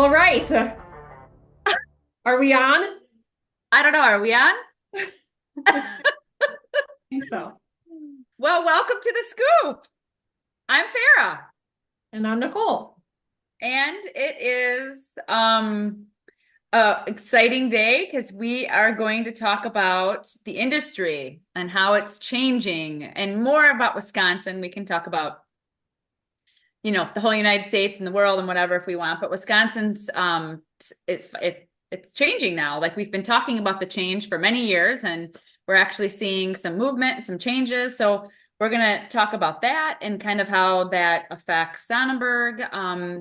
All right. Are we on? I don't know. Are we on? I think so. Well, welcome to the scoop. I'm Farah, And I'm Nicole. and it is a exciting day because we are going to talk about the industry and how it's changing and more about Wisconsin. We can talk about, the whole United States and the world and whatever if we want, but Wisconsin's it's changing now. Like we've been talking about the change for many years, and we're actually seeing some movement, some changes. So we're going to talk about that and kind of how that affects Sonnenberg,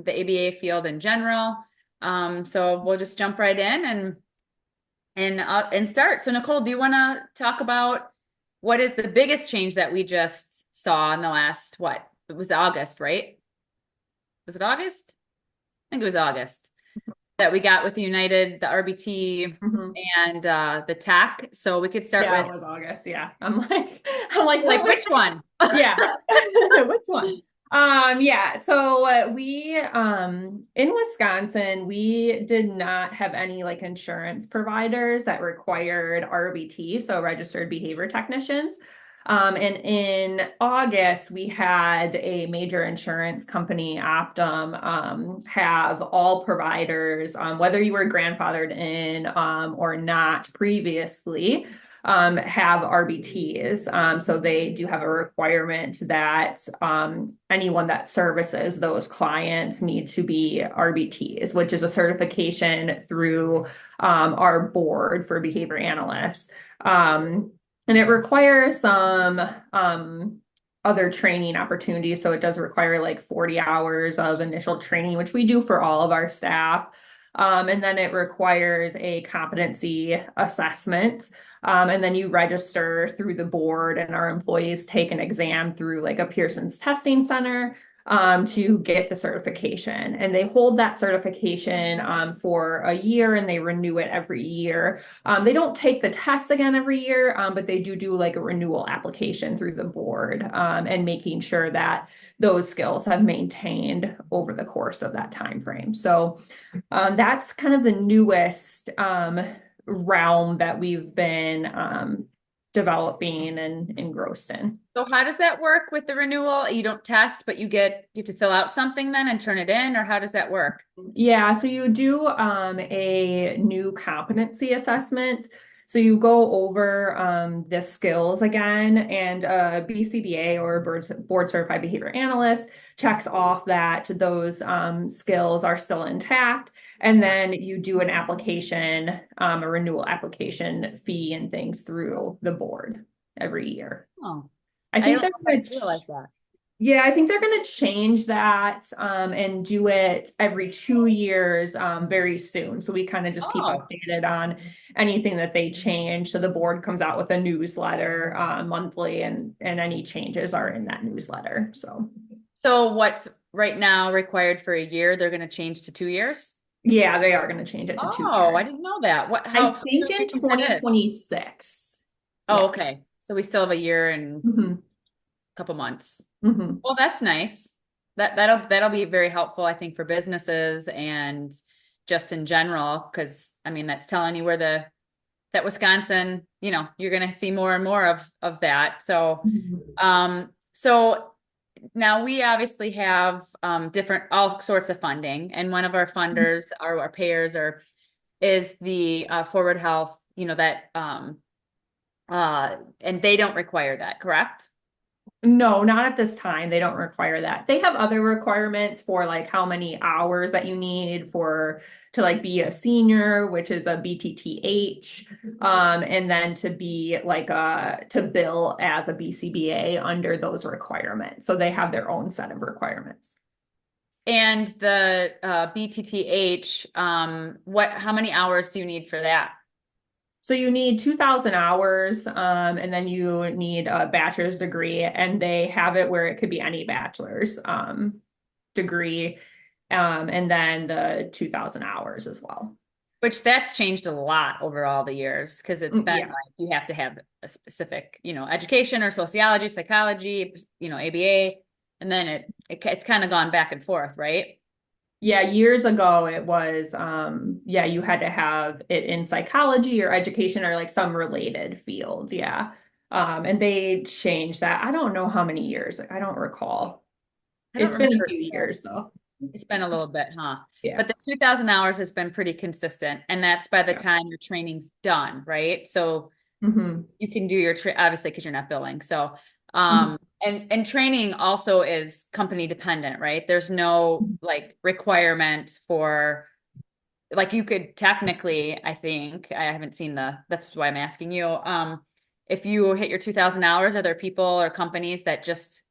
the ABA field in general. So we'll just jump right in and start. So Nicole, do you want to talk about what is the biggest change that we just saw in the last what? It was August, right? Was it August? I think it was August that we got with United, the RBT, hmm and the TAC. So we could start Yeah, with it was August. Yeah. I'm like, like which which one? yeah. Which one? Yeah. So we in Wisconsin, we did not have any like insurance providers that required RBT, so registered behavior technicians. And in August, we had a major insurance company, Optum, have all providers, whether you were grandfathered in or not previously, have RBTs. So they do have a requirement that anyone that services those clients need to be RBTs, which is a certification through our board for behavior analysts. And it requires some other training opportunities. So it does require like 40 hours of initial training, which we do for all of our staff. And then it requires a competency assessment. And then you register through the board, and our employees take an exam through like a Pearson's testing center to get the certification. And they hold that certification for a year, and they renew it every year. They don't take the test again every year, but they do like a renewal application through the board, and making sure that those skills have maintained over the course of that time frame. So that's kind of the newest realm that we've been developing and engrossed in. So how does that work with the renewal? You don't test, but you have to fill out something then and turn it in, or how does that work? Yeah, so you do a new competency assessment. So you go over the skills again, and a BCBA or board certified behavior analyst checks off that those skills are still intact. And then you do an application, a renewal application fee and things through the board every year. Oh, I I think don't they're know if going I to realized that. yeah, I think they're going to change that and do it every 2 years very soon. So we kind of just keep Oh, updated on anything that they change. So the board comes out with a newsletter monthly, and any changes are in that newsletter. So so what's right now required for a year, they're going to change to 2 years? yeah, they are going to change it to two Oh, I years. didn't know that. What, I how think do in you think that is? 2026. Oh, Yeah. okay. So we still have a year and hmm a couple months. hmm Well, that's nice. That'll be very helpful, I think, for businesses and just in general, because I mean that's telling you where the that Wisconsin, you're gonna see more and more of that. So now we obviously have different all sorts of funding, and one of our funders, our payers is the Forward Health, that and they don't require that, correct? No, not at this time. They don't require that. They have other requirements for like how many hours that you need for to like be a senior, which is a BTTH, and then to be like to bill as a BCBA under those requirements. So they have their own set of requirements. And the BTTH, how many hours do you need for that? So you need 2,000 hours, and then you need a bachelor's degree, and they have it where it could be any bachelor's degree, and then the 2,000 hours as well. Which that's changed a lot over all the years because it's been Yeah. like you have to have a specific, education or sociology, psychology, ABA, and then it's kind of gone back and forth, right? Yeah, years ago it was yeah, you had to have it in psychology or education or like some related field. Yeah. And they changed that. I don't know how many years. I don't recall. I don't It's been a remember. few years though. It's been a little bit, huh? Yeah. But the 2000 hours has been pretty consistent, and that's by the Yeah. time your training's done, right? So Hmm. you can do your obviously because you're not billing. So Hmm. and training also is company dependent, right? There's no like requirement for like you could technically, I think, I haven't seen that's why I'm asking you. If you hit your 2000 hours, are there people or companies that just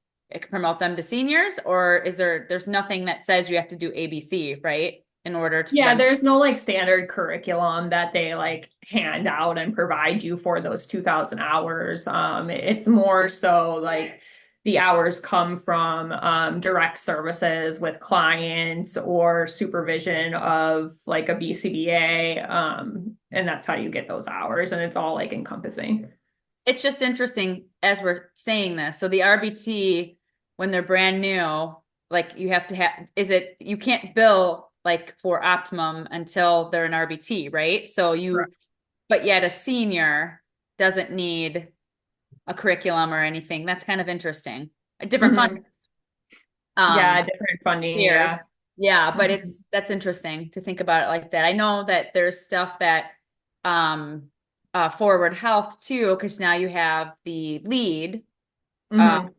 promote them to seniors, or there's nothing that says you have to do ABC, right? In order to Yeah, then. there's no like standard curriculum that they like hand out and provide you for those 2000 hours. It's more so like the hours come from direct services with clients or supervision of like a BCBA. And that's how you get those hours. And it's all like encompassing. It's just interesting as we're saying this. So the RBT, when they're brand new, like you have to have, is it, you can't bill like for optimum until they're an RBT, right? So Correct. but yet a senior doesn't need a curriculum or anything. That's kind of interesting. A different fund, Hmm. um, Yeah, different funding. Yeah. years. Yeah, but Mhm. that's interesting to think about it like that. I know that there's stuff that um Forward Health too, because now you have the lead. Uh, Mhm.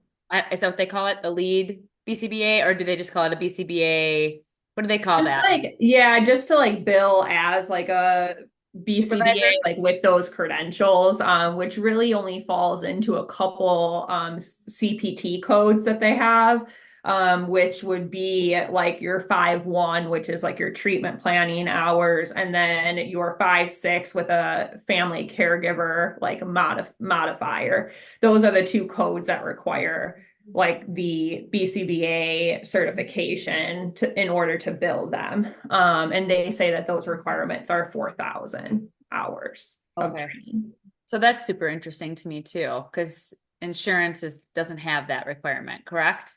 is that what they call it? The lead BCBA, or do they just call it a BCBA? What do they call Just that? like, yeah, just to like bill as like a Supervisor? BCBA, like with those credentials, which really only falls into a couple CPT codes that they have, which would be like your 5-1, which is like your treatment planning hours, and then your 5-6 with a family caregiver like modifier. Those are the two codes that require like the BCBA certification in order to build them. And they say that those requirements are 4,000 hours of Okay. training. So that's super interesting to me too, because insurance doesn't have that requirement, correct?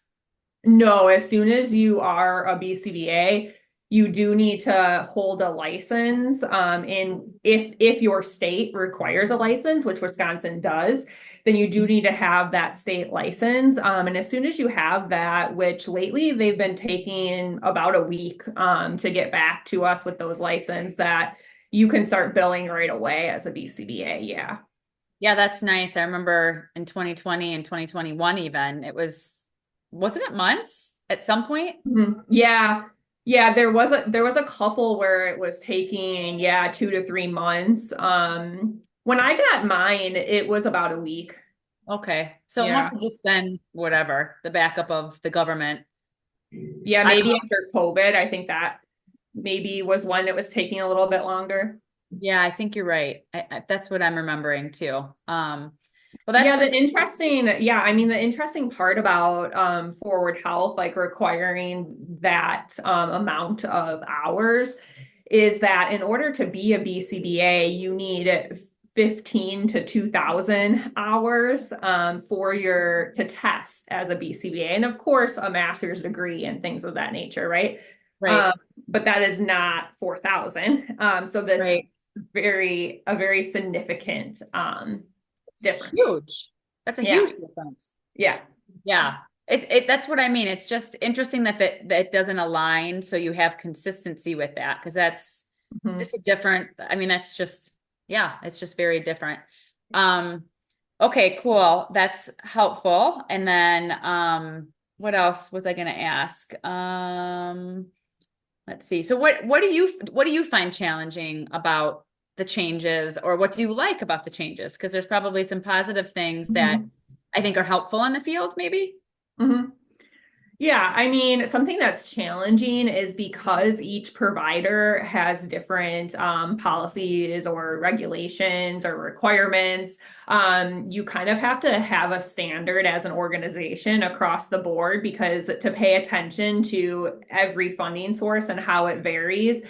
No, as soon as you are a BCBA, you do need to hold a license. And if your state requires a license, which Wisconsin does, then you do need to have that state license. And as soon as you have that, which lately they've been taking about a week to get back to us with those license, that you can start billing right away as a BCBA. Yeah. Yeah, that's nice. I remember in 2020 and 2021 even, wasn't it months at some point? Mhm. Yeah. Yeah, there was a couple where it was taking, yeah, 2 to 3 months. When I got mine, it was about a week. Okay. So it must Yeah. have just been whatever, the backup of the government. Yeah, I don't maybe know. after COVID, I think that maybe was one that was taking a little bit longer. Yeah, I think you're right. That's what I'm remembering too. Well, that's Yeah, just I mean, the interesting part about Forward Health, like requiring that amount of hours, is that in order to be a BCBA, you need 15 to 2,000 hours for your to test as a BCBA. And of course, a master's degree and things of that nature, right? Um, right, but that is not 4,000. So this right. a very significant It's difference. huge. That's a Yeah. huge difference. Yeah. Yeah. That's what I mean. It's just interesting that it doesn't align, so you have consistency with that, because that's Mhm. just a different, I mean, that's just, yeah, it's just very different. Um, okay, cool. That's helpful. And then, what else was I gonna ask? Let's see. So what do you find challenging about the changes, or what do you like about the changes? Because there's probably some positive things that Mhm. I think are helpful in the field, maybe. Mhm. Yeah, I mean, something that's challenging is because each provider has different policies or regulations or requirements. You kind of have to have a standard as an organization across the board because to pay attention to every funding source and how it varies,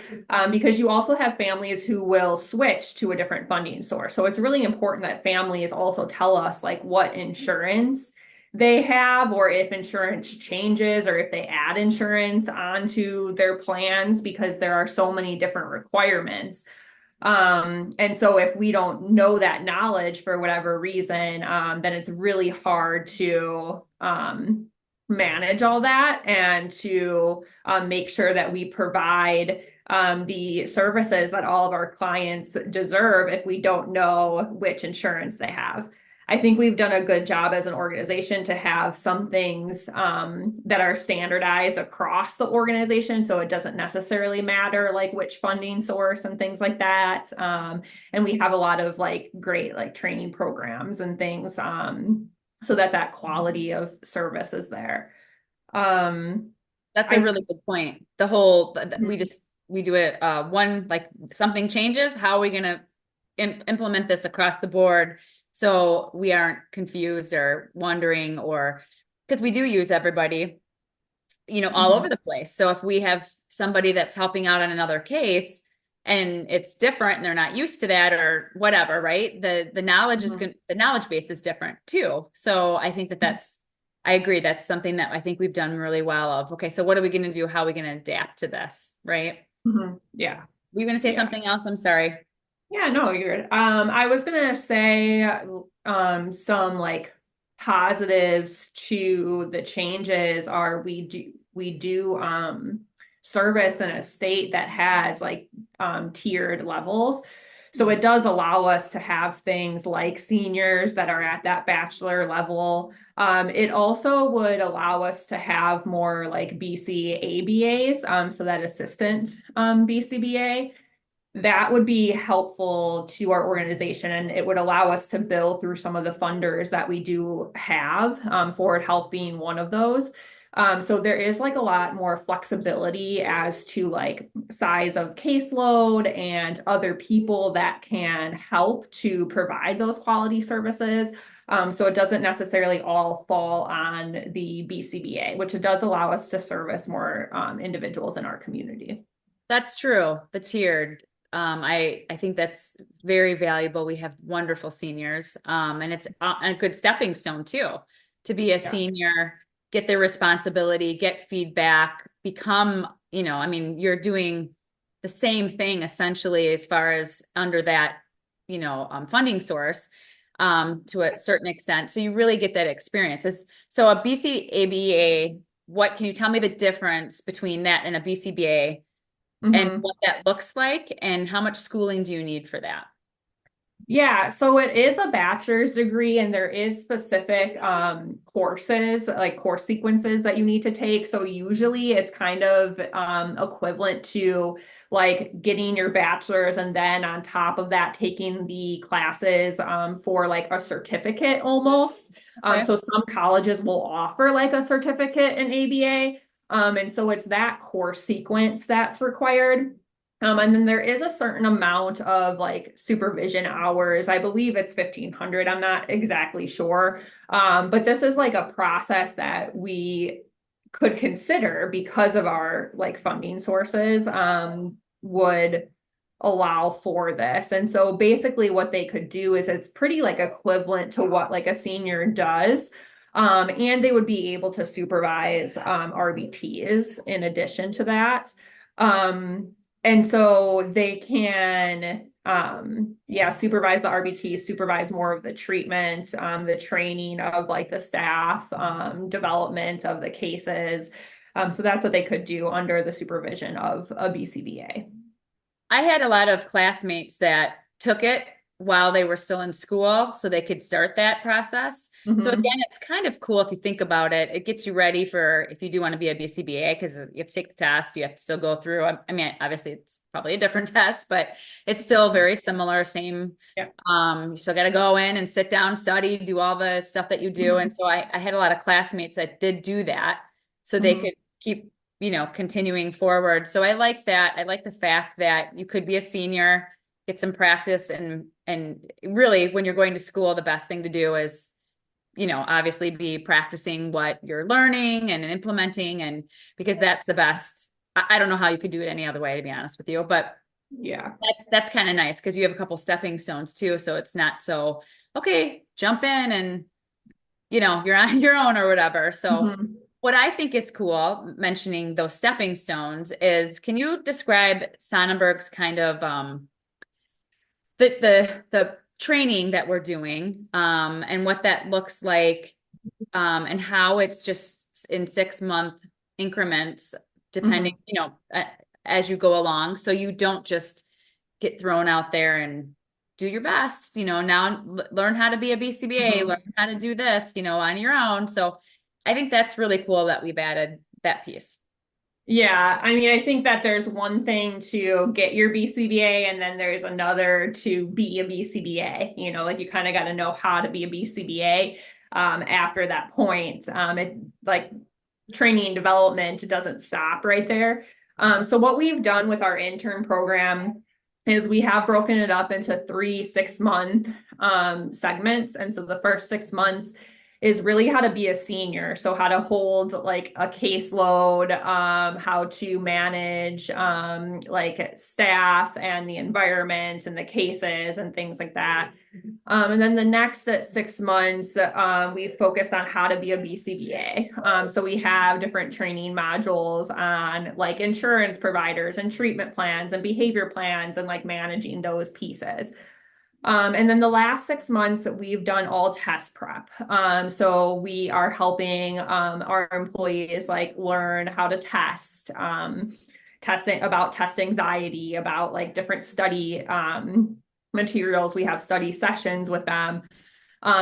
because you also have families who will switch to a different funding source. So it's really important that families also tell us like what insurance they have, or if insurance changes, or if they add insurance onto their plans, because there are so many different requirements. And so if we don't know that knowledge for whatever reason, then it's really hard to manage all that and to make sure that we provide the services that all of our clients deserve if we don't know which insurance they have. I think we've done a good job as an organization to have some things that are standardized across the organization. So it doesn't necessarily matter like which funding source and things like that. And we have a lot of like great like training programs and things so that that quality of service is there. That's a I really good point. The whole, we do it, one, like something changes, how are we going to implement this across the board? So we aren't confused or wondering, or because we do use everybody, all over the place. So if we have somebody that's helping out on another case and it's different and they're not used to that or whatever, right? The knowledge is good. The knowledge base is different too. So I think I agree. That's something that I think we've done really well of, okay, so what are we going to do? How are we going to adapt to this? Right. Yeah. Were you going to say Yeah. something else? I'm sorry. Yeah, no, you're good. I was gonna say some like positives to the changes are we do service in a state that has like tiered levels. So it does allow us to have things like seniors that are at that bachelor level. It also would allow us to have more like BCABAs, so that assistant BCBA that would be helpful to our organization, and it would allow us to bill through some of the funders that we do have, Forward Health being one of those. So there is like a lot more flexibility as to like size of caseload and other people that can help to provide those quality services. So it doesn't necessarily all fall on the BCBA, which it does allow us to service more individuals in our community. That's true. The tiered. I think that's very valuable. We have wonderful seniors. And it's a good stepping stone too, to be a Yeah. senior, get their responsibility, get feedback, become, I mean, you're doing the same thing essentially as far as under that, funding source, to a certain extent. So you really get that experience. So a BCABA, what can you tell me the difference between that and a BCBA? And Mhm. what that looks like and how much schooling do you need for that? Yeah, so it is a bachelor's degree and there is specific courses, like course sequences that you need to take. So usually it's kind of equivalent to like getting your bachelor's and then on top of that taking the classes for like a certificate almost. Okay. So some colleges will offer like a certificate in ABA. And so it's that course sequence that's required. And then there is a certain amount of like supervision hours. I believe it's 1,500. I'm not exactly sure. But this is like a process that we could consider because of our like funding sources, would allow for this. And so basically what they could do is it's pretty like equivalent to what like a senior does. And they would be able to supervise RBTs in addition to that. And so they can, yeah, supervise the RBT, supervise more of the treatment, the training of like the staff, development of the cases. So that's what they could do under the supervision of a BCBA. I had a lot of classmates that took it while they were still in school so they could start that process. So again, Mhm. it's kind of cool if you think about it. It gets you ready for if you do want to be a BCBA because you have to take the test, you have to still go through. I mean, obviously it's probably a different test, but it's still very similar, same. Yeah. You still got to go in and sit down, study, do all the stuff that you do. And Mhm. so I had a lot of classmates that did do that so they Mhm. could keep continuing forward. So I like that. I like the fact that you could be a senior, get some practice and really when you're going to school, the best thing to do is, obviously be practicing what you're learning and implementing and because that's the best. I don't know how you could do it any other way, to be honest with you, but Yeah. that's kind of nice because you have a couple stepping stones too. So it's not so, okay, jump in and you're on your own or whatever. So Mhm. what I think is cool, mentioning those stepping stones, is can you describe Sonnenberg's kind of the training that we're doing, and what that looks like, and how it's just in 6 month increments, depending, Mhm. as you go along. So you don't just get thrown out there and do your best, now learn how to be a BCBA, learn Mhm. how to do this, on your own. So I think that's really cool that we've added that piece. Yeah, I mean, I think that there's one thing to get your BCBA, and then there's another to be a BCBA. Like you kind of got to know how to be a BCBA after that point. It like training and development doesn't stop right there. So what we've done with our intern program is we have broken it up into 3 6-month segments. And so the first 6 months is really how to be a senior. So how to hold like a caseload, how to manage like staff and the environment and the cases and things like that. And then the next 6 months, we focused on how to be a BCBA. So we have different training modules on like insurance providers and treatment plans and behavior plans and like managing those pieces. And then the last 6 months, we've done all test prep. So we are helping our employees like learn how to test, testing about test anxiety, about like different study materials. We have study sessions with them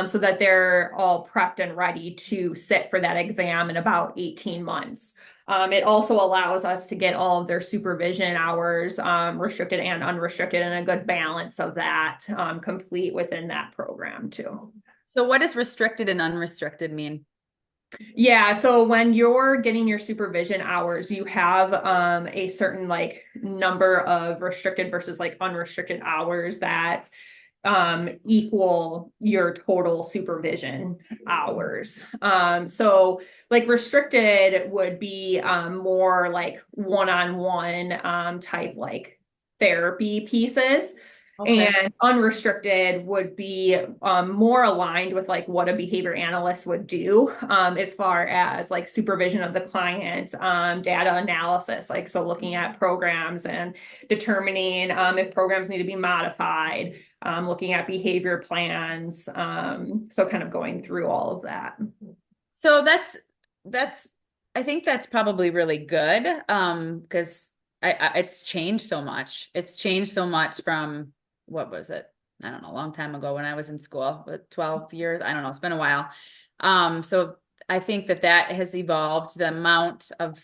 so that they're all prepped and ready to sit for that exam in about 18 months. It also allows us to get all of their supervision hours, restricted and unrestricted, and a good balance of that complete within that program too. So what does restricted and unrestricted mean? Yeah, so when you're getting your supervision hours, you have a certain like number of restricted versus like unrestricted hours that equal your total supervision hours. So like restricted would be more like one-on-one type like therapy pieces. Okay. And unrestricted would be more aligned with like what a behavior analyst would do as far as like supervision of the client, data analysis, like so looking at programs and determining if programs need to be modified, looking at behavior plans. So kind of going through all of that. So that's I think that's probably really good, because it's changed so much. It's changed so much from, what was it? I don't know, a long time ago when I was in school, but 12 years, I don't know, it's been a while. So I think that has evolved. The amount of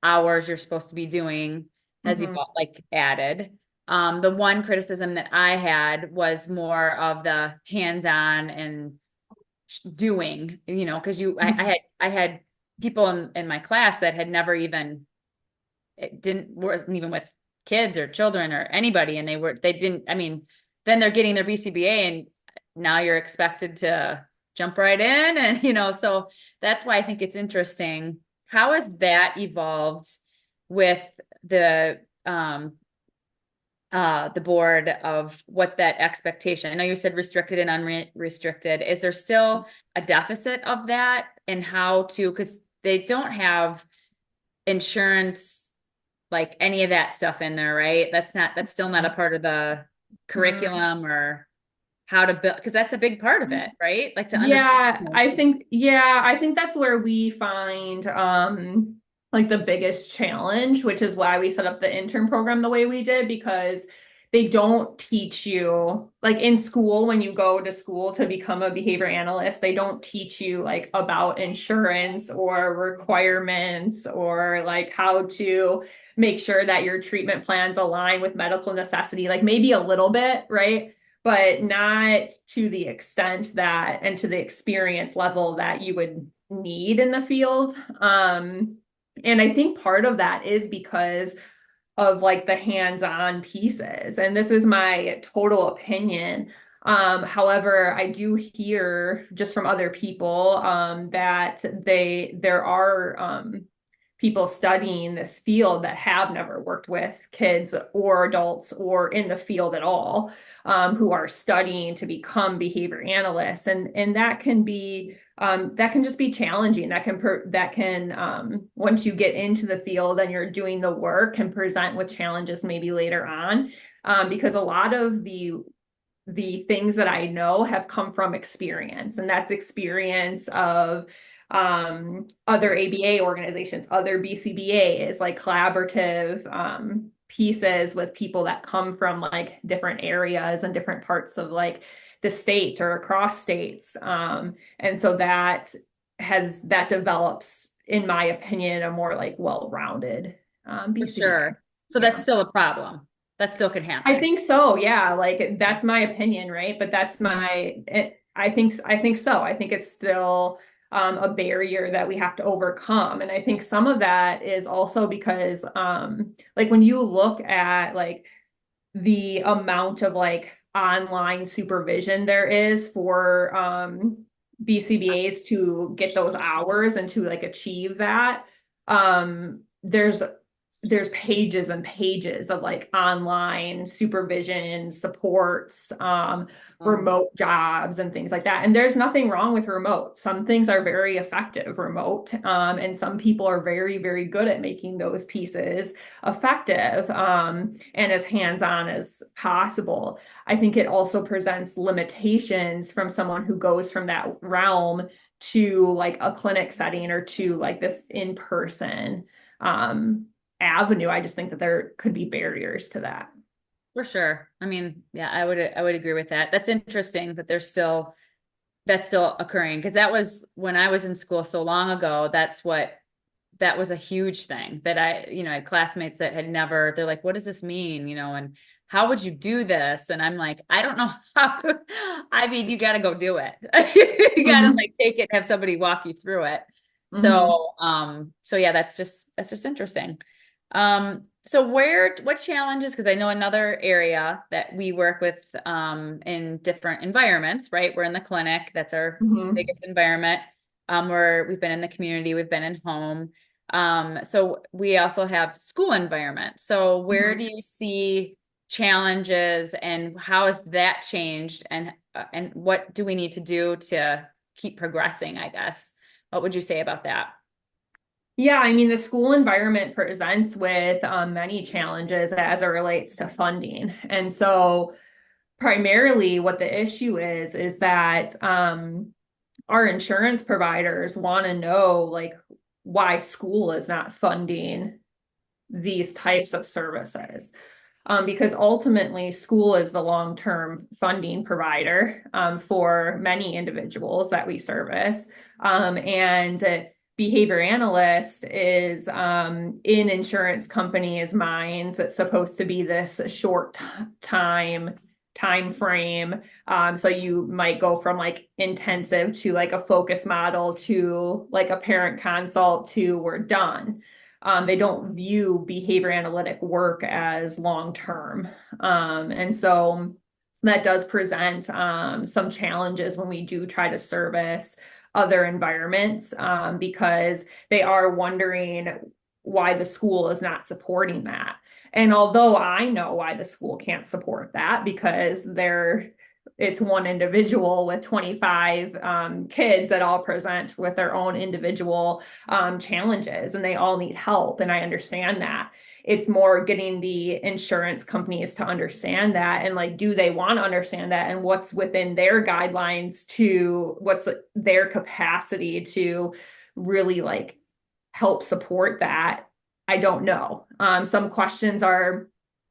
hours you're supposed to be doing has Mhm. evolved, like added. The one criticism that I had was more of the hands-on and doing, because I had people in my class that had never even, it didn't wasn't even with kids or children or anybody, and they didn't, I mean, then they're getting their BCBA and now you're expected to jump right in, and so that's why I think it's interesting. How has that evolved with the board, of what that expectation? I know you said restricted and unrestricted. Is there still a deficit of that, and how to, because they don't have insurance, like any of that stuff in there, right? That's still not a part of the Mhm. curriculum, or how to build, because that's a big part of it, right? Like to understand. Yeah, I think that's where we find like the biggest challenge, which is why we set up the intern program the way we did, because they don't teach you like in school when you go to school to become a behavior analyst, they don't teach you like about insurance or requirements or like how to make sure that your treatment plans align with medical necessity, like maybe a little bit, right? But not to the extent that and to the experience level that you would need in the field. And I think part of that is because of like the hands-on pieces. And this is my total opinion. However, I do hear just from other people that there are people studying this field that have never worked with kids or adults or in the field at all, who are studying to become behavior analysts, and that can just be challenging. Once you get into the field and you're doing the work, can present with challenges maybe later on, because a lot of the things that I know have come from experience, and that's experience of other ABA organizations, other BCBAs, like collaborative pieces with people that come from like different areas and different parts of like the state or across states. And so that develops, in my opinion, a more like well-rounded For BCBA. sure. So that's Yeah. still a problem. That still could I happen. think so. Yeah. Like that's my opinion, right? But I think so. I think it's still a barrier that we have to overcome. And I think some of that is also because like when you look at like the amount of like online supervision there is for BCBAs to get those hours and to like achieve that, there's pages and pages of like online supervision supports, Um, remote jobs and things like that. And there's nothing wrong with remote. Some things are very effective remote, and some people are very, very good at making those pieces effective, and as hands-on as possible. I think it also presents limitations from someone who goes from that realm to like a clinic setting or to like this in-person um, avenue. I just think that there could be barriers to that. for sure. I mean, yeah, I would agree with that. That's interesting that that's still occurring because that was when I was in school so long ago. That was a huge thing that I had classmates that had never, they're like, what does this mean? And how would you do this? And I'm like, I don't know how. I mean, you got to go do it. You got to Mhm. like take it, have somebody walk you through it. Mhm. So yeah, that's just interesting. So what challenges, because I know another area that we work with in different environments, right? We're in the clinic, that's our Mhm. biggest environment. Where we've been in the community, we've been in home. So we also have school environment. So where do Mhm. you see challenges and how has that changed and what do we need to do to keep progressing, I guess? What would you say about that? Yeah, I mean, the school environment presents with many challenges as it relates to funding. And so, primarily, what the issue is that our insurance providers want to know, like, why school is not funding these types of services. Because ultimately, school is the long-term funding provider for many individuals that we service. And behavior analyst is in insurance companies' minds. It's supposed to be this short time frame. So you might go from like intensive to like a focus model to like a parent consult to we're done. They don't view behavior analytic work as long term. And so that does present some challenges when we do try to service other environments, because they are wondering why the school is not supporting that. And although I know why the school can't support that because it's one individual with 25 kids that all present with their own individual challenges and they all need help. And I understand that. It's more getting the insurance companies to understand that and like, do they want to understand that and what's within their guidelines to what's their capacity to really like help support that. I don't know. Some questions are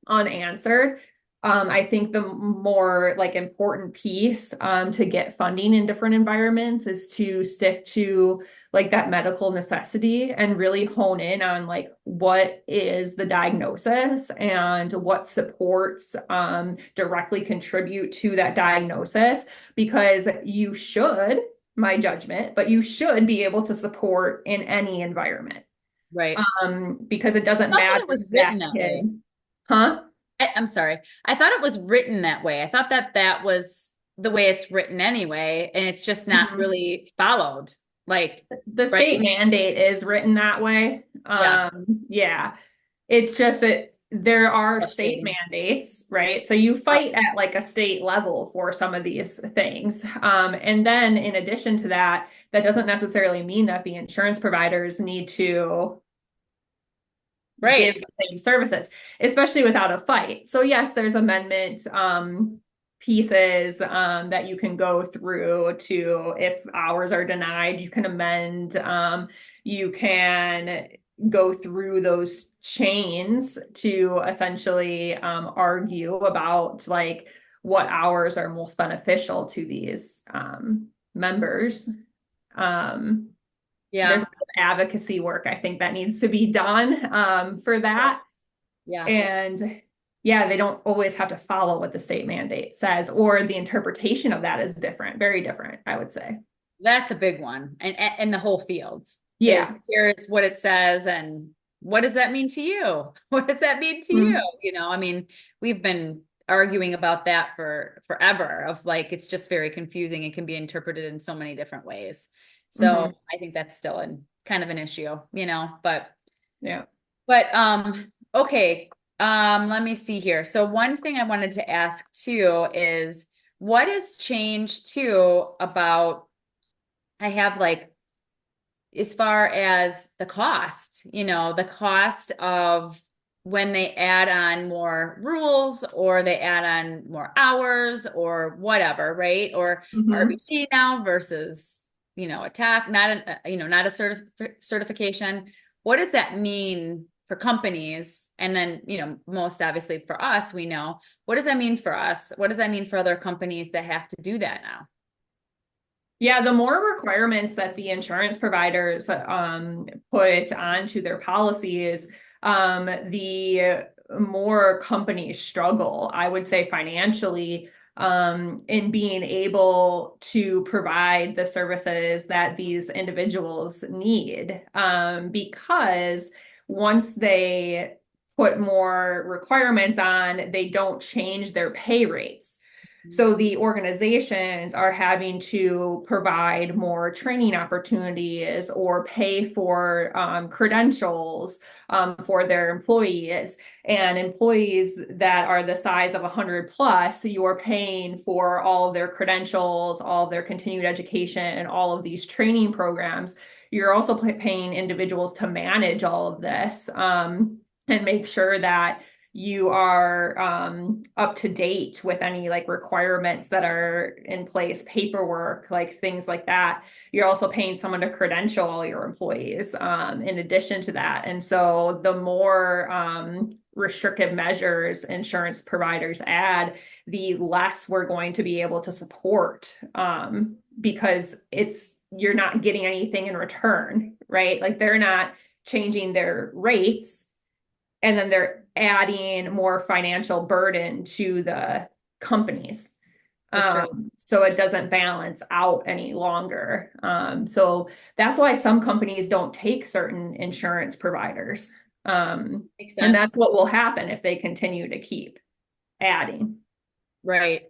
unanswered. I think the more like important piece to get funding in different environments is to stick to like that medical necessity and really hone in on like what is the diagnosis and what supports directly contribute to that diagnosis, because you should, my judgment, but you should be able to support in any environment. Right. Because it doesn't I thought matter that it if was that written that way. kid, huh? I'm sorry. I thought it was written that way. I thought that was the way it's written anyway, and it's just not Mhm. really followed. Like, The right? state mandate is written that way. Yeah. Yeah. It's just that there are state Frustrating. mandates, right? So you fight at like a state level for some of these things. And then in addition to that, that doesn't necessarily mean that the insurance providers need to give Right. the same services, especially without a fight. So yes, there's amendment pieces that you can go through to if hours are denied, you can amend. You can go through those chains to essentially argue about like what hours are most beneficial to these members. Um, there's Yeah. advocacy work I think that needs to be done for that. Yeah. And yeah, they don't always have to follow what the state mandate says, or the interpretation of that is different, very different, I would say. That's a big one. And the whole field is Yeah. here's what it says and what does that mean to you? What does that mean to you? Mhm. You know, I mean, we've been arguing about that for forever of like it's just very confusing and can be interpreted in so many different ways. So Mhm. I think that's still an kind of an issue, you know, Yeah. but okay. Let me see here. So one thing I wanted to ask too is what has changed too about I have like as far as the cost, you know, the cost of when they add on more rules or they add on more hours or whatever, right? Or Mhm. RBC now versus, you know, attack, not a, you know, not a certification. What does that mean for companies? And then, you know, most obviously for us, we know, what does that mean for us? What does that mean for other companies that have to do that now? Yeah, the more requirements that the insurance providers put onto their policies, the more companies struggle, I would say financially, in being able to provide the services that these individuals need. Because once they put more requirements on, they don't change their pay rates. So the organizations are having to provide more training opportunities or pay for credentials for their employees. And employees that are the size of 100 plus, you're paying for all of their credentials, all of their continued education, and all of these training programs. You're also paying individuals to manage all of this and make sure that you are up to date with any like requirements that are in place, paperwork, like things like that. You're also paying someone to credential all your employees in addition to that. And so the more restrictive measures insurance providers add, the less we're going to be able to support because you're not getting anything in return, right? Like they're not changing their rates and then they're adding more financial burden to the companies. For sure. So it doesn't balance out any longer. So that's why some companies don't take certain insurance providers. Makes And that's sense. what will happen if they continue to keep adding. Right.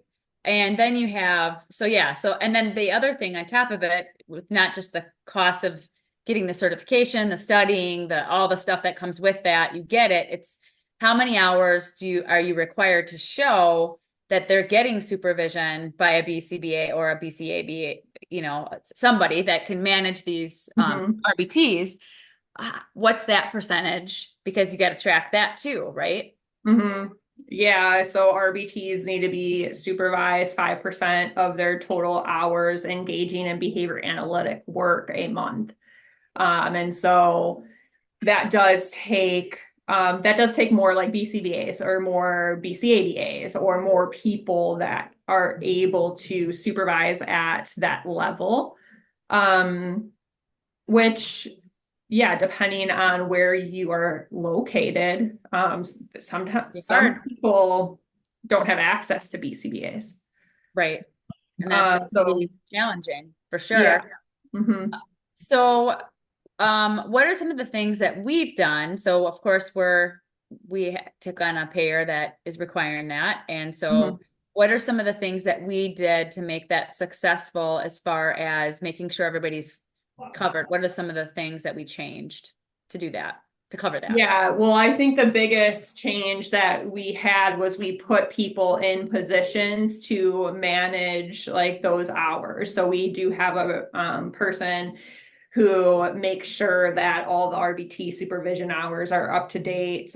And then you have, so yeah, so, and then the other thing on top of it, with not just the cost of getting the certification, the studying, all the stuff that comes with that, you get it. It's how many hours are you required to show that they're getting supervision by a BCBA or a BCAB, you know, somebody that can manage these Mhm. RBTs. What's that percentage? Because you got to track that too, right? Mhm. Yeah, so RBTs need to be supervised 5% of their total hours engaging in behavior analytic work a month. And so that does take more like BCBAs or more BCADAs or more people that are able to supervise at that level. Um, which yeah, depending on where you are located, sometimes some Hard. people don't have access to BCBAs. Right. And that can So be challenging for yeah. sure. Hmm. So, what are some of the things that we've done? So, of course, we took on a payer that is requiring that. And so, Hmm. what are some of the things that we did to make that successful as far as making sure everybody's covered? What are some of the things that we changed to do that, to cover that? Yeah, well, I think the biggest change that we had was we put people in positions to manage like those hours. So we do have a person who makes sure that all the RBT supervision hours are up to date.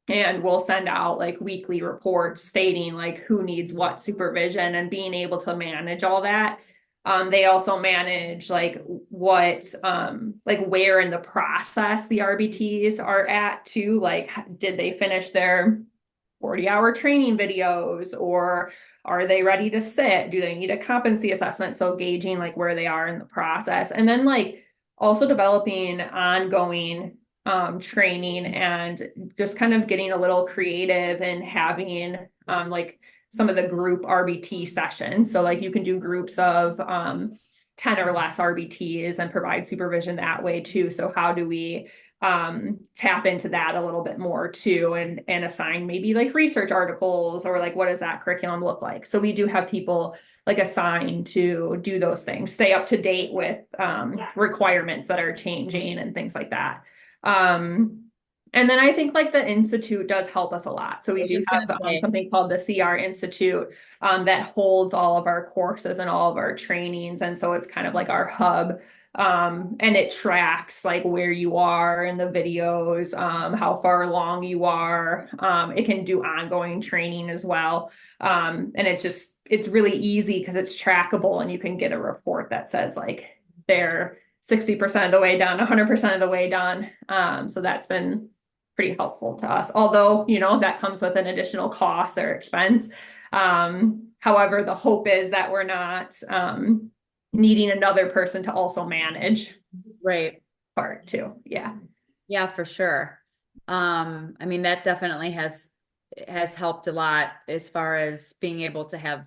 And we'll send out like weekly reports stating like who needs what supervision and being able to manage all that. They also manage like what like where in the process the RBTs are at too. Like, did they finish their 40-hour training videos, or are they ready to sit? Do they need a competency assessment? So gauging like where they are in the process. And then like also developing ongoing training and just kind of getting a little creative and having like some of the group RBT sessions. So like you can do groups of 10 or less RBTs and provide supervision that way too. So how do we tap into that a little bit more too, and assign maybe like research articles, or like what does that curriculum look like? So we do have people like assigned to do those things, stay up to date with requirements that are changing and things like that. And then I think like the Institute does help us a lot. So I we was do just gonna have say, something called the CR Institute that holds all of our courses and all of our trainings. And so it's kind of like our hub, and it tracks like where you are in the videos, how far along you are. It can do ongoing training as well. And it's really easy because it's trackable, and you can get a report that says like they're 60% of the way done, 100% of the way done. So that's been pretty helpful to us, although, you know, that comes with an additional cost or expense. However, the hope is that we're not needing another person to also manage right. part too. Yeah. Yeah, for sure. I mean, that definitely has helped a lot as far as being able to have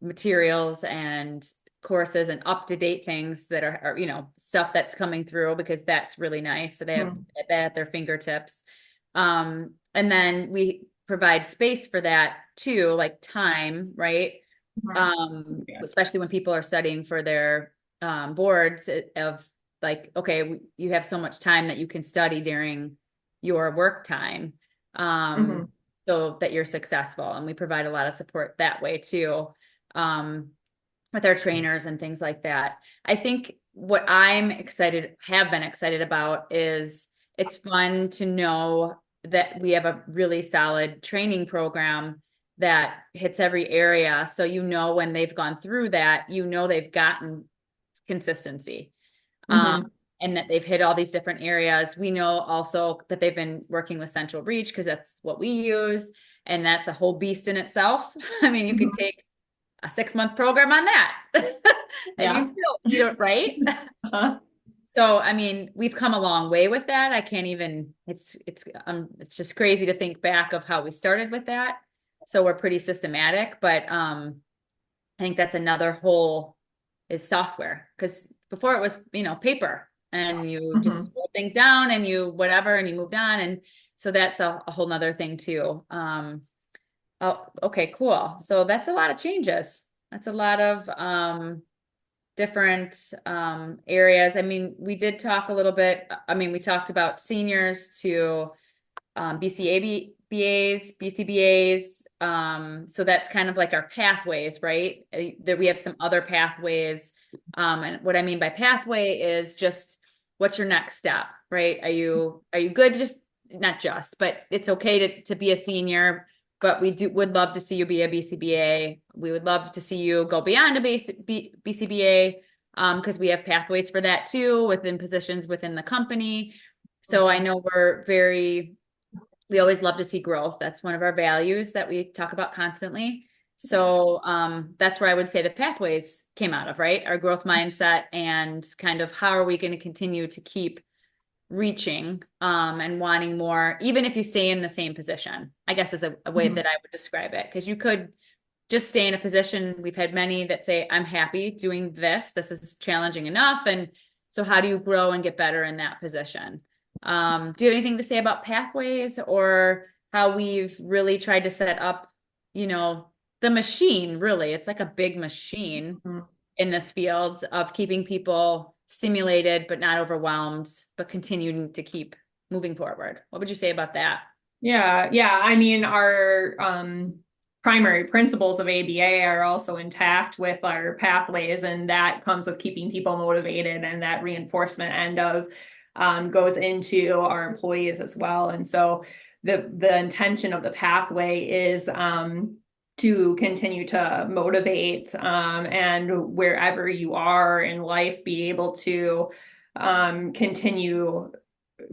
materials and courses and up-to-date things that are, you know, stuff that's coming through, because that's really nice. So they have that at their fingertips. And then we provide space for that too, like time, right? Yeah. Especially when people are studying for their boards of like, okay, you have so much time that you can study during your work time, Mhm. so that you're successful. And we provide a lot of support that way too, with our trainers and things like that. I think what have been excited about is it's fun to know that we have a really solid training program that hits every area. So, you know, when they've gone through that, you know, they've gotten consistency. Um, Mhm. and that they've hit all these different areas. We know also that they've been working with Central Reach because that's what we use. And that's a whole beast in itself. I mean, you can Mhm. take a 6-month program on that and Yeah. you don't, right? Uh-huh. So, I mean, we've come a long way with that. I can't even, it's just crazy to think back of how we started with that. So we're pretty systematic, but, I think that's another whole is software, because before it was, you know, paper and you just Mhm. wrote things down and you whatever and you moved on. And so that's a whole nother thing too. Oh, okay, cool. So that's a lot of changes. That's a lot of different areas. I mean, we did talk a little bit. I mean, we talked about seniors to BCABAs, BCBAs. So that's kind of like our pathways, right? That we have some other pathways. And what I mean by pathway is just what's your next step, right? Are you good? Just not just, but it's okay to be a senior, but would love to see you be a BCBA. We would love to see you go beyond a BCBA, because we have pathways for that too within positions within the company. So I know we always love to see growth. That's one of our values that we talk about constantly. So that's where I would say the pathways came out of, right? Our growth mindset and kind of how are we going to continue to keep reaching and wanting more, even if you stay in the same position, I guess is a way Mhm. that I would describe it. Because you could just stay in a position. We've had many that say, I'm happy doing this. This is challenging enough. And so how do you grow and get better in that position? Do you have anything to say about pathways or how we've really tried to set up, you know, the machine, really? It's like a big machine Mhm. in this field of keeping people stimulated, but not overwhelmed, but continuing to keep moving forward. What would you say about that? Yeah, yeah. I mean, our primary principles of ABA are also intact with our pathways, and that comes with keeping people motivated, and that reinforcement end of goes into our employees as well. And so the intention of the pathway is to continue to motivate and wherever you are in life, be able to continue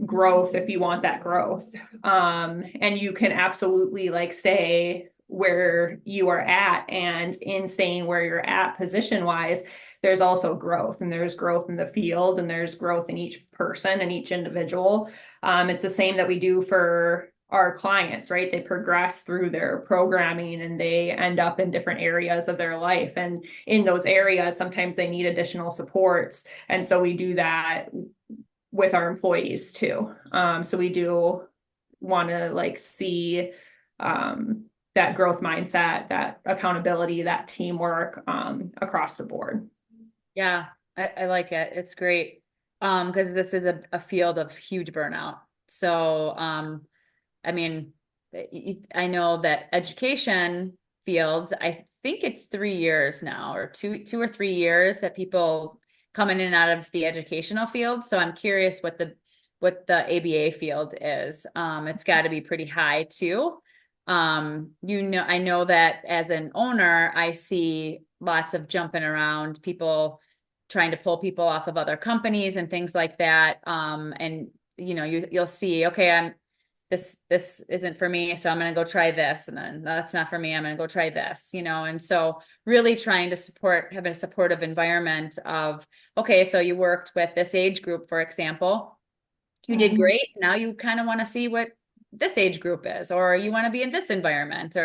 growth if you want that growth. And you can absolutely like stay where you are at, and in staying where you're at position wise, there's also growth, and there's growth in the field, and there's growth in each person and each individual. It's the same that we do for our clients, right? They progress through their programming and they end up in different areas of their life. And in those areas, sometimes they need additional supports. And so we do that with our employees too. So we do want to like see that growth mindset, that accountability, that teamwork across the board. Yeah, I like it. It's great. Because this is a field of huge burnout. So, I mean, I know that education fields, I think it's 3 years now, or two or 3 years that people come in and out of the educational field. So I'm curious what the ABA field is. It's got to be pretty high too. I know that as an owner, I see lots of jumping around, people trying to pull people off of other companies and things like that. And you'll see, okay, this isn't for me, so I'm going to go try this, and then that's not for me, I'm going to go try this, and so really trying to have a supportive environment of, okay, so you worked with this age group, for example, you did great, now you kind of want to see what this age group is, or you want to be in this environment,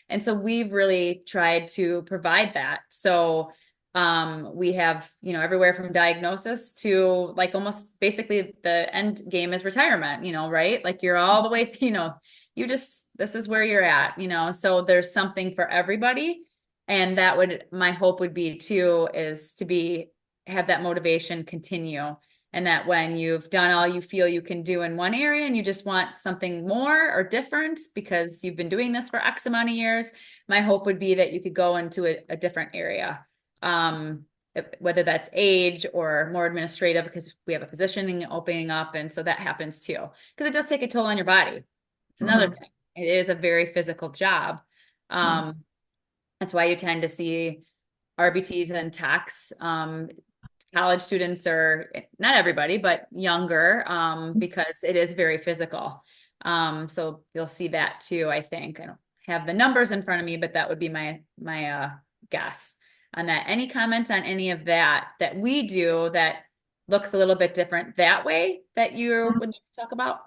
and so we've really tried to provide that. So we have, everywhere from diagnosis to like almost basically the end game is retirement, right? Like you're all the way, this is where you're at, so there's something for everybody. And my hope would be too, is to have that motivation continue. And that when you've done all you feel you can do in one area and you just want something more or different because you've been doing this for X amount of years, my hope would be that you could go into a different area. Whether that's age or more administrative, because we have a positioning opening up. And so that happens too, because it does take a toll on your body. It's another thing. It is a very physical job. That's why you tend to see RBTs and techs. College students are, not everybody, but younger, because it is very physical. So you'll see that too, I think. I don't have the numbers in front of me, but that would be my guess on that. Any comment on any of that we do that looks a little bit different that way that you would talk about?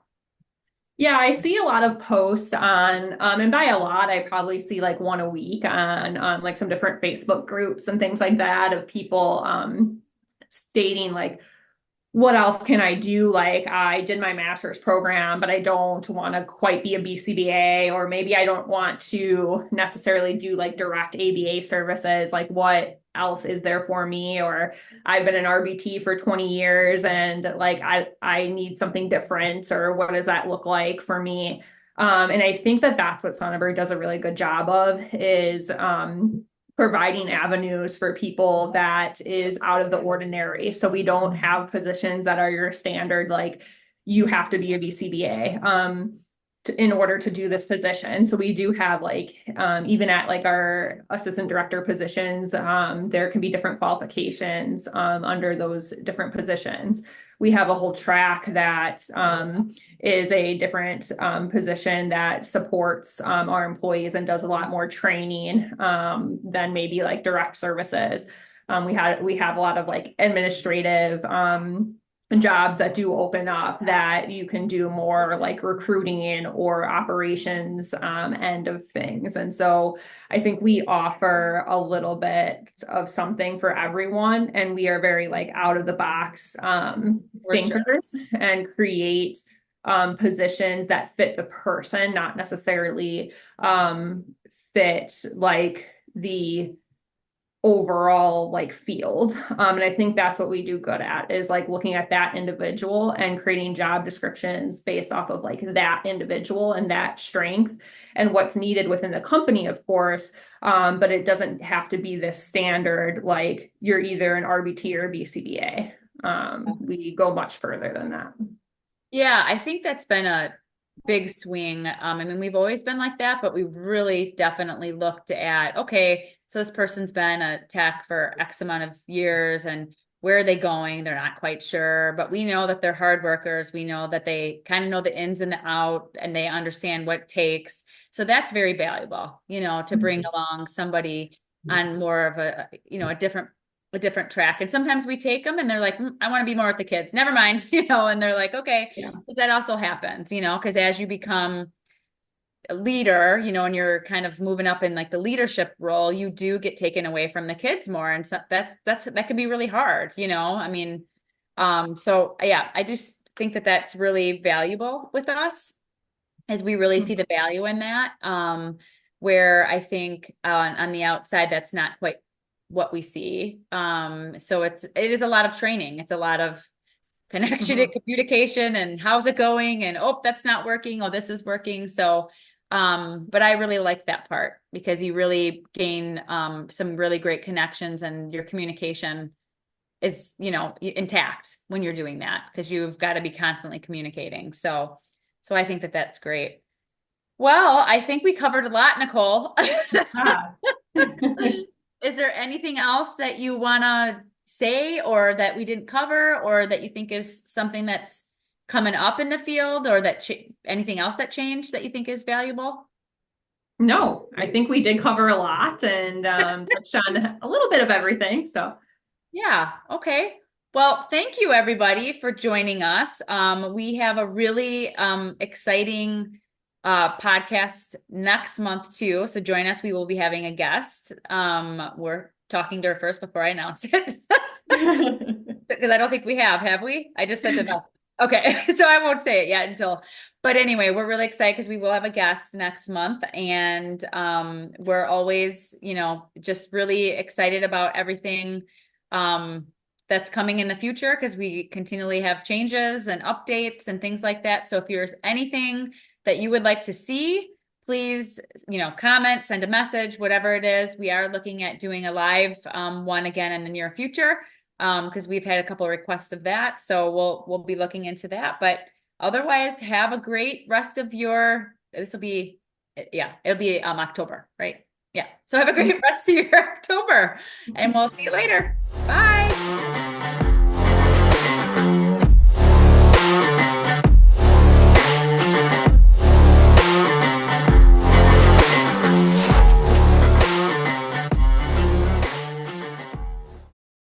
Yeah, I see a lot of posts on, and by a lot, I probably see like one a week on like some different Facebook groups and things like that of people stating like, what else can I do? Like I did my master's program, but I don't want to quite be a BCBA, or maybe I don't want to necessarily do like direct ABA services. Like what else is there for me? Or I've been an RBT for 20 years and like I need something different, or what does that look like for me? And I think that that's what Sonnenberg does a really good job of, is providing avenues for people that is out of the ordinary. So we don't have positions that are your standard, like you have to be a BCBA in order to do this position. So we do have like, even at like our assistant director positions, there can be different qualifications under those different positions. We have a whole track that is a different position that supports our employees and does a lot more training than maybe like direct services. We have a lot of like administrative jobs that do open up that you can do more like recruiting or operations end of things. And so I think we offer a little bit of something for everyone, and we are very like out of the box thinkers and create positions that fit the person, not necessarily fit like the overall like field. And I think that's what we do good at, is like looking at that individual and creating job descriptions based off of like that individual and that strength and what's needed within the company, of course. But it doesn't have to be this standard, like you're either an RBT or a BCBA. We go much further than that. Yeah, I think that's been a big swing. I mean, we've always been like that, but we've really definitely looked at, okay, so this person's been a tech for X amount of years and where are they going? They're not quite sure, but we know that they're hard workers. We know that they kind of know the ins and the out and they understand what it takes. So that's very valuable, to bring along somebody on more of a different track. And sometimes we take them and they're like, I want to be more with the kids. Never mind, and they're like, okay, Yeah. that also happens, because as you become a leader, and you're kind of moving up in like the leadership role, you do get taken away from the kids more. And so that can be really hard, I mean, so yeah, I just think that that's really valuable with us as we really see the value in that. Where I think on the outside, that's not quite what we see. So it is a lot of training. It's a lot of connection and communication and how's it going? And, oh, that's not working. Oh, this is working. So, but I really like that part because you really gain, some really great connections and your communication is, intact when you're doing that because you've got to be constantly communicating. So I think that that's great. Well, I think we covered a lot, Nicole. Is there anything else that you want to say or that we didn't cover or that you think is something that's coming up in the field or that anything else that changed that you think is valuable? No, I think we did cover a lot and touched on a little bit of everything. So Yeah. Okay. Well, thank you everybody for joining us. We have a really exciting podcast next month too. So join us. We will be having a guest. We're talking to her first before I announce it because I don't think we have we? I just sent it out. Okay, so I won't say it yet but anyway, we're really excited because we will have a guest next month and we're always, just really excited about everything that's coming in the future because we continually have changes and updates and things like that. So if there's anything that you would like to see, please, comment, send a message, whatever it is. We are looking at doing a live one again in the near future because we've had a couple of requests of that. So we'll be looking into that. But otherwise, have a great rest of it'll be October, right? Yeah. So have a great rest of your October and we'll see you later. Bye.